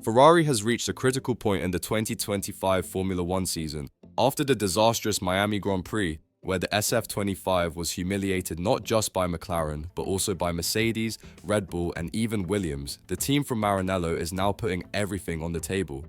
Ferrari has reached a critical point in the 2025 Formula One season after the disastrous Miami Grand Prix, where the SF-25 was humiliated not just by McLaren, but also by Mercedes, Red Bull, and even Williams. The team from Maranello is now putting everything on the table.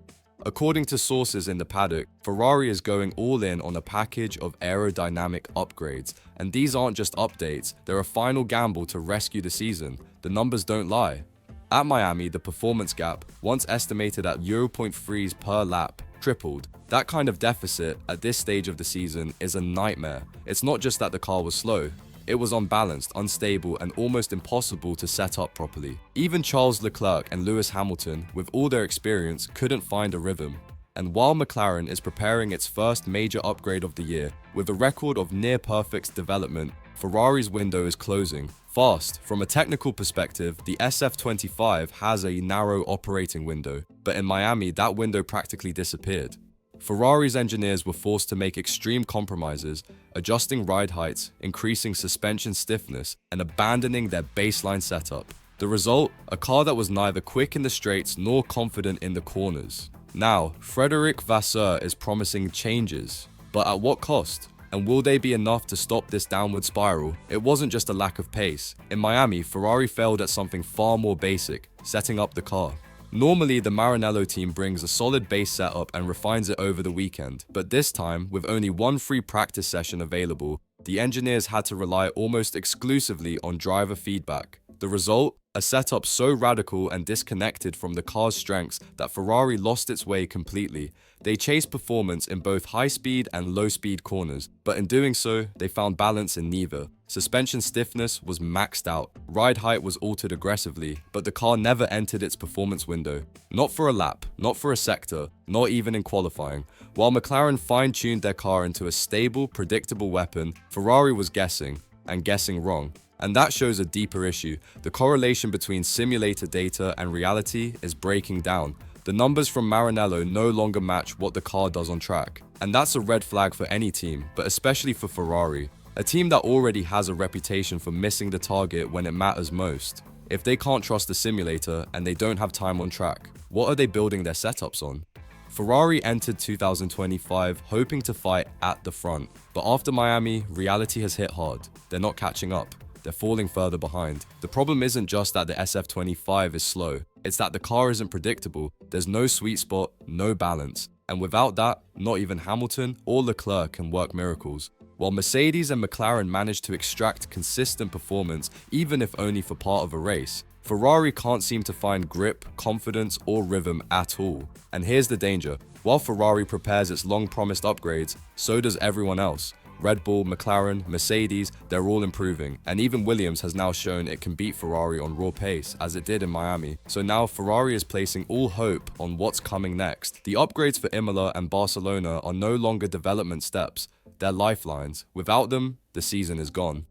According to sources in the paddock, Ferrari is going all in on a package of aerodynamic upgrades, and these aren't just updates, they're a final gamble to rescue the season. The numbers don't lie. At Miami, the performance gap, once estimated at 0.3s per lap, tripled. That kind of deficit at this stage of the season is a nightmare. It's not just that the car was slow, it was unbalanced, unstable, and almost impossible to set up properly. Even Charles Leclerc and Lewis Hamilton, with all their experience, couldn't find a rhythm. And while McLaren is preparing its first major upgrade of the year, with a record of near-perfect development, Ferrari's window is closing fast. From a technical perspective, the SF-25 has a narrow operating window, but in Miami, that window practically disappeared. Ferrari's engineers were forced to make extreme compromises, adjusting ride heights, increasing suspension stiffness, and abandoning their baseline setup. The result? A car that was neither quick in the straights nor confident in the corners. Now, Frédéric Vasseur is promising changes, but at what cost? And will they be enough to stop this downward spiral? It wasn't just a lack of pace. In Miami, Ferrari failed at something far more basic, setting up the car. Normally, the Maranello team brings a solid base setup and refines it over the weekend, but this time, with only one free practice session available, the engineers had to rely almost exclusively on driver feedback. The result? A setup so radical and disconnected from the car's strengths that Ferrari lost its way completely. They chased performance in both high-speed and low-speed corners, but in doing so, they found balance in neither. Suspension stiffness was maxed out, ride height was altered aggressively, but the car never entered its performance window. Not for a lap, not for a sector, not even in qualifying. While McLaren fine-tuned their car into a stable, predictable weapon, Ferrari was guessing, and guessing wrong. And that shows a deeper issue. The correlation between simulator data and reality is breaking down. The numbers from Maranello no longer match what the car does on track. And that's a red flag for any team, but especially for Ferrari, a team that already has a reputation for missing the target when it matters most. If they can't trust the simulator and they don't have time on track, what are they building their setups on? Ferrari entered 2025 hoping to fight at the front, but after Miami, reality has hit hard. They're not catching up. They're falling further behind. The problem isn't just that the SF-25 is slow, it's that the car isn't predictable. There's no sweet spot, no balance. And without that, not even Hamilton or Leclerc can work miracles. While Mercedes and McLaren manage to extract consistent performance, even if only for part of a race, Ferrari can't seem to find grip, confidence, or rhythm at all. And here's the danger. While Ferrari prepares its long-promised upgrades, so does everyone else. Red Bull, McLaren, Mercedes, they're all improving, and even Williams has now shown it can beat Ferrari on raw pace, as it did in Miami. So now Ferrari is placing all hope on what's coming next. The upgrades for Imola and Barcelona are no longer development steps, they're lifelines. Without them, the season is gone.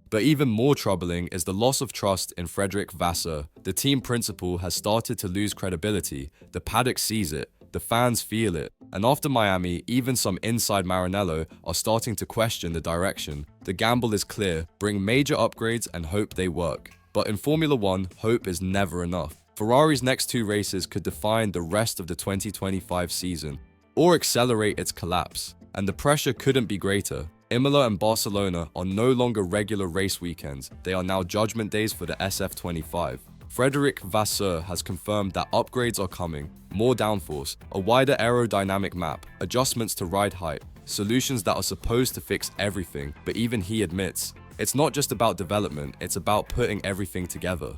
But even more troubling is the loss of trust in Frédéric Vasseur. The team principal has started to lose credibility. The paddock sees it. The fans feel it. And after Miami, even some inside Maranello are starting to question the direction. The gamble is clear. Bring major upgrades and hope they work. But in Formula One, hope is never enough. Ferrari's next two races could define the rest of the 2025 season, or accelerate its collapse. And the pressure couldn't be greater. Imola and Barcelona are no longer regular race weekends. They are now judgment days for the SF-25. Frédéric Vasseur has confirmed that upgrades are coming, more downforce, a wider aerodynamic map, adjustments to ride height, solutions that are supposed to fix everything, but even he admits, it's not just about development, it's about putting everything together.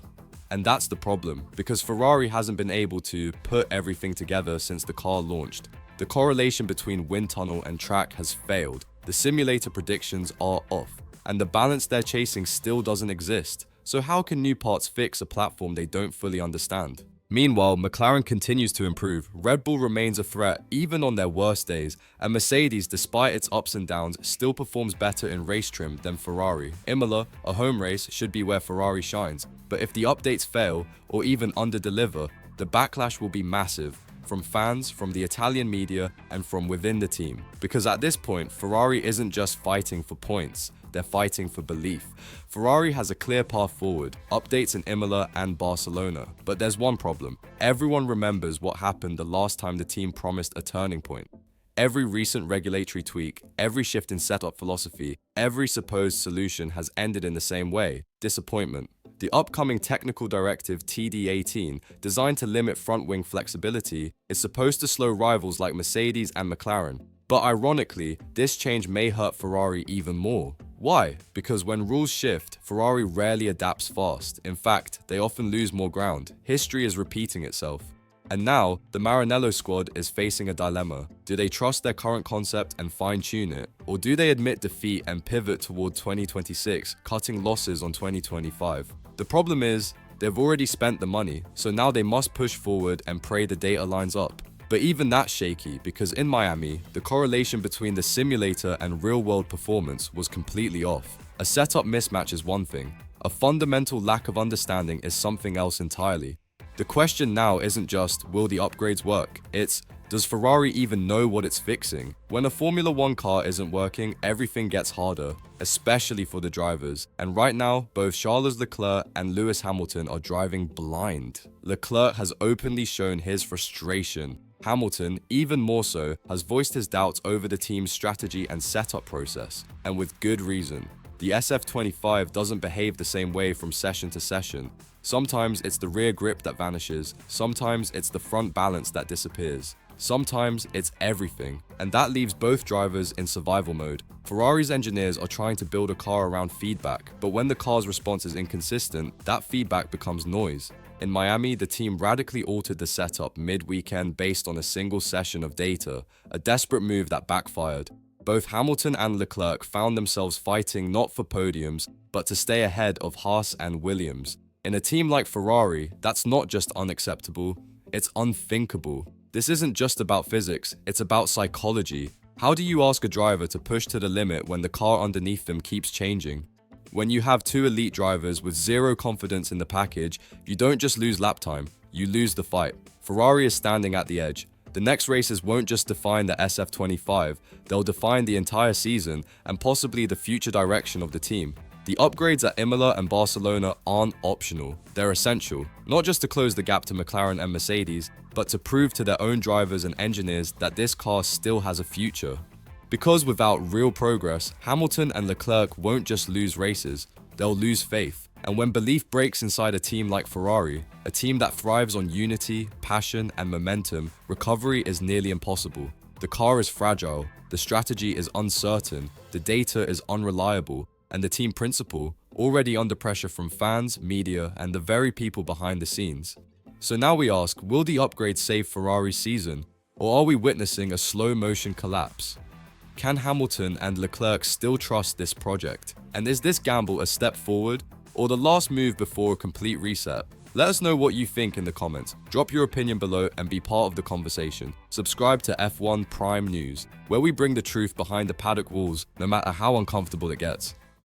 And that's the problem, because Ferrari hasn't been able to put everything together since the car launched. The correlation between wind tunnel and track has failed, the simulator predictions are off, and the balance they're chasing still doesn't exist. So how can new parts fix a platform they don't fully understand? Meanwhile, McLaren continues to improve, Red Bull remains a threat even on their worst days, and Mercedes, despite its ups and downs, still performs better in race trim than Ferrari. Imola, a home race, should be where Ferrari shines, but if the updates fail, or even under-deliver, the backlash will be massive, from fans, from the Italian media, and from within the team. Because at this point, Ferrari isn't just fighting for points, they're fighting for belief. Ferrari has a clear path forward, updates in Imola and Barcelona. But there's one problem. Everyone remembers what happened the last time the team promised a turning point. Every recent regulatory tweak, every shift in setup philosophy, every supposed solution has ended in the same way: disappointment. The upcoming technical directive TD18, designed to limit front-wing flexibility, is supposed to slow rivals like Mercedes and McLaren. But ironically, this change may hurt Ferrari even more. Why? Because when rules shift, Ferrari rarely adapts fast. In fact, they often lose more ground. History is repeating itself. And now, the Maranello squad is facing a dilemma. Do they trust their current concept and fine-tune it? Or do they admit defeat and pivot toward 2026, cutting losses on 2025? The problem is, they've already spent the money, so now they must push forward and pray the data lines up. But even that's shaky, because in Miami, the correlation between the simulator and real-world performance was completely off. A setup mismatch is one thing. A fundamental lack of understanding is something else entirely. The question now isn't just, will the upgrades work? It's, does Ferrari even know what it's fixing? When a Formula 1 car isn't working, everything gets harder, especially for the drivers. And right now, both Charles Leclerc and Lewis Hamilton are driving blind. Leclerc has openly shown his frustration. Hamilton, even more so, has voiced his doubts over the team's strategy and setup process, and with good reason. The SF-25 doesn't behave the same way from session to session. Sometimes it's the rear grip that vanishes, sometimes it's the front balance that disappears. Sometimes it's everything, and that leaves both drivers in survival mode. Ferrari's engineers are trying to build a car around feedback, but when the car's response is inconsistent, that feedback becomes noise. In Miami, the team radically altered the setup mid-weekend based on a single session of data, a desperate move that backfired. Both Hamilton and Leclerc found themselves fighting not for podiums, but to stay ahead of Haas and Williams. In a team like Ferrari, that's not just unacceptable, it's unthinkable. This isn't just about physics, it's about psychology. How do you ask a driver to push to the limit when the car underneath them keeps changing? When you have two elite drivers with zero confidence in the package, you don't just lose lap time, you lose the fight. Ferrari is standing at the edge. The next races won't just define the SF-25, they'll define the entire season and possibly the future direction of the team. The upgrades at Imola and Barcelona aren't optional, they're essential, not just to close the gap to McLaren and Mercedes, but to prove to their own drivers and engineers that this car still has a future. Because without real progress, Hamilton and Leclerc won't just lose races, they'll lose faith. And when belief breaks inside a team like Ferrari, a team that thrives on unity, passion, and momentum, recovery is nearly impossible. The car is fragile, the strategy is uncertain, the data is unreliable, and the team principal, already under pressure from fans, media, and the very people behind the scenes. So now we ask, will the upgrade save Ferrari's season, or are we witnessing a slow-motion collapse? Can Hamilton and Leclerc still trust this project? And is this gamble a step forward, or the last move before a complete reset? Let us know what you think in the comments. Drop your opinion below and be part of the conversation. Subscribe to F1 Prime News, where we bring the truth behind the paddock walls, no matter how uncomfortable it gets.